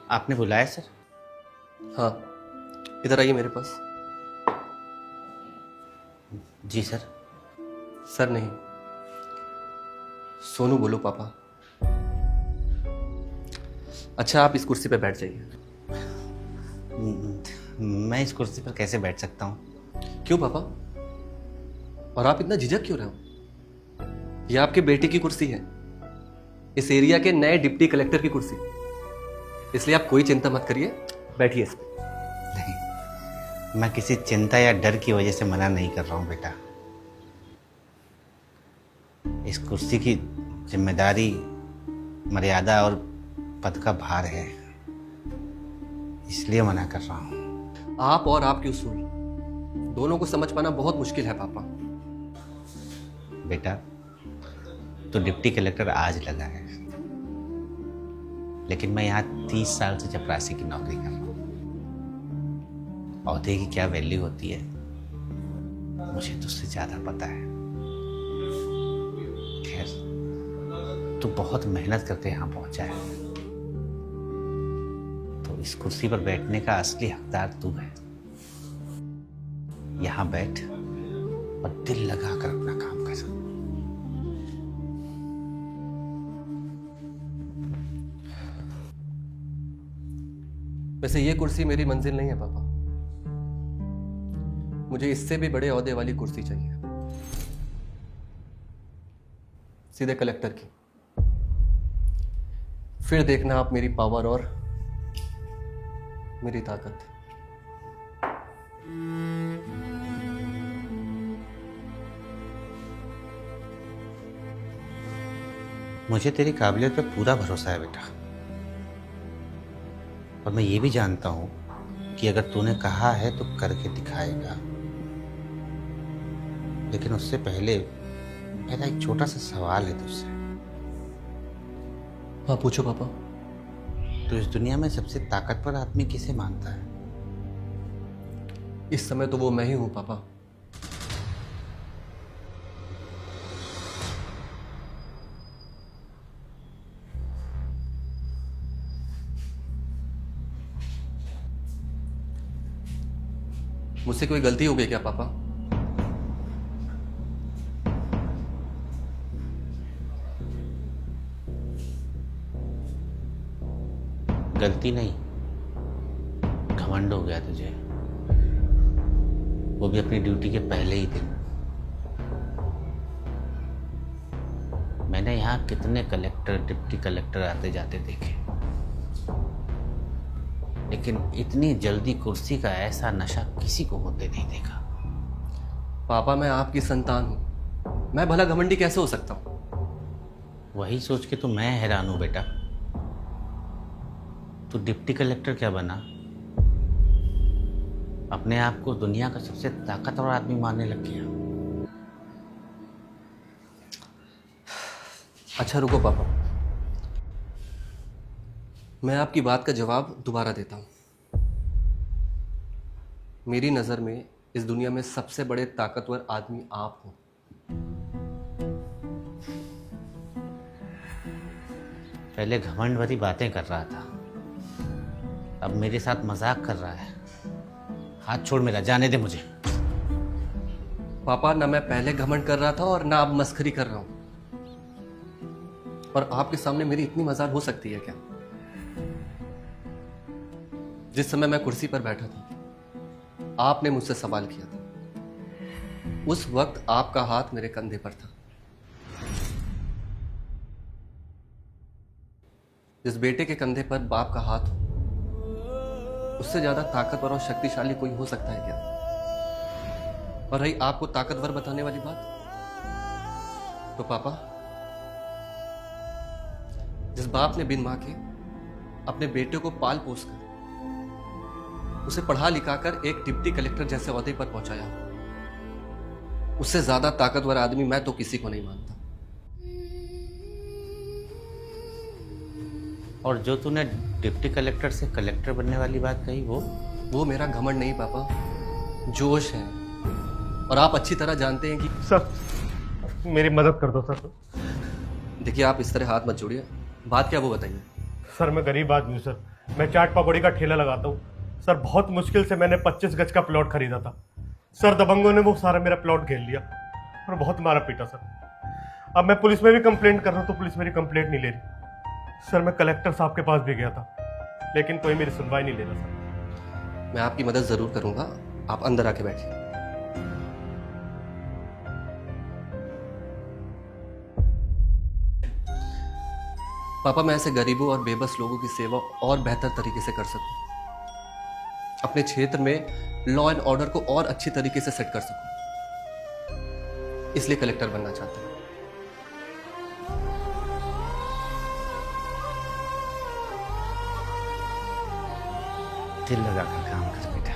आपने बुलाया सर? हाँ, इधर आइए मेरे पास। जी सर। सर नहीं, सोनू बोलो पापा। अच्छा, आप इस कुर्सी पे बैठ जाइए। मैं इस कुर्सी पर कैसे बैठ सकता हूँ? क्यों पापा? और आप इतना झिझक क्यों रहे हो? यह आपके बेटे की कुर्सी है, इस एरिया के नए डिप्टी कलेक्टर की कुर्सी। इसलिए आप कोई चिंता मत करिए, बैठिए इस पे। नहीं, मैं किसी चिंता या डर की वजह से मना नहीं कर रहा हूँ बेटा। इस कुर्सी की जिम्मेदारी, मर्यादा और पद का भार है, इसलिए मना कर रहा हूँ। आप और आपके उसूल दोनों को समझ पाना बहुत मुश्किल है पापा। बेटा, तो डिप्टी कलेक्टर आज लगा है, लेकिन मैं यहाँ 30 साल से चपरासी की नौकरी कर रहा हूँ। औहदे की क्या वैल्यू होती है मुझे तुझसे ज्यादा पता है। खैर, तू बहुत मेहनत करके यहाँ पहुंचा है, तो इस कुर्सी पर बैठने का असली हकदार तू है। यहाँ बैठ और दिल लगाकर अपना काम कर। वैसे ये कुर्सी मेरी मंजिल नहीं है पापा, मुझे इससे भी बड़े ओहदे वाली कुर्सी चाहिए, सीधे कलेक्टर की। फिर देखना आप मेरी पावर और मेरी ताकत। मुझे तेरी काबिलियत पे पूरा भरोसा है बेटा, और मैं ये भी जानता हूं कि अगर तूने कहा है तो करके दिखाएगा। लेकिन उससे पहले मेरा एक छोटा सा सवाल है तुझसे। हाँ पूछो पापा। तो इस दुनिया में सबसे ताकतवर आदमी किसे मानता है? इस समय तो वो मैं ही हूं पापा। मुझसे कोई गलती हो गई क्या पापा? गलती नहीं, घमंड हो गया तुझे, वो भी अपनी ड्यूटी के पहले ही दिन। मैंने यहाँ कितने कलेक्टर, डिप्टी कलेक्टर आते जाते देखे, लेकिन इतनी जल्दी कुर्सी का ऐसा नशा किसी को होते नहीं देखा। पापा, मैं आपकी संतान हूं, मैं भला घमंडी कैसे हो सकता हूं? वही सोच के तो मैं हैरान हूं बेटा। तू डिप्टी कलेक्टर क्या बना, अपने आप को दुनिया का सबसे ताकतवर आदमी मानने लग गया। अच्छा रुको पापा, मैं आपकी बात का जवाब दोबारा देता हूं। मेरी नजर में इस दुनिया में सबसे बड़े ताकतवर आदमी आप हो। पहले घमंड भरी बातें कर रहा था, अब मेरे साथ मजाक कर रहा है। हाथ छोड़ मेरा, जाने दे मुझे। पापा, ना मैं पहले घमंड कर रहा था और ना अब मस्खरी कर रहा हूं। और आपके सामने मेरी इतनी मजाक हो सकती है क्या? जिस समय मैं कुर्सी पर बैठा था, आपने मुझसे सवाल किया था। उस वक्त आपका हाथ मेरे कंधे पर था। जिस बेटे के कंधे पर बाप का हाथ हो, उससे ज्यादा ताकतवर और शक्तिशाली कोई हो सकता है क्या? और रही आपको ताकतवर बताने वाली बात, तो पापा, जिस बाप ने बिन मां के अपने बेटे को पाल पोस कर उसे पढ़ा लिखाकर एक डिप्टी कलेक्टर जैसे ओहदे पर पहुंचाया, उससे ज्यादा ताकतवर आदमी मैं तो किसी को नहीं मानता। और जो तूने डिप्टी कलेक्टर से कलेक्टर बनने वाली बात कही, वो मेरा घमंड नहीं पापा, जोश है। और आप अच्छी तरह जानते हैं कि सर, मेरी मदद कर दो सर। देखिए, आप इस तरह हाथ मत जोड़िए। बात क्या वो बताइए। सर, मैं गरीब आदमी हूँ सर, मैं चाट पकौड़ी का ठेला लगाता हूँ सर। बहुत मुश्किल से मैंने 25 गज का प्लॉट खरीदा था सर। दबंगों ने वो सारा मेरा प्लॉट घेर लिया और बहुत मारा पीटा सर। अब मैं पुलिस में भी कंप्लेंट कर रहा हूँ तो पुलिस मेरी कंप्लेंट नहीं ले रही सर। मैं कलेक्टर साहब के पास भी गया था लेकिन कोई मेरी सुनवाई नहीं ले रहा सर। मैं आपकी मदद ज़रूर करूंगा, आप अंदर आके बैठिए। पापा, मैं ऐसे गरीबों और बेबस लोगों की सेवा और बेहतर तरीके से कर सकूं, अपने क्षेत्र में लॉ एंड ऑर्डर को और अच्छी तरीके से सेट कर सकूं, इसलिए कलेक्टर बनना चाहता हूं। दिल लगा कर काम कर बेटा।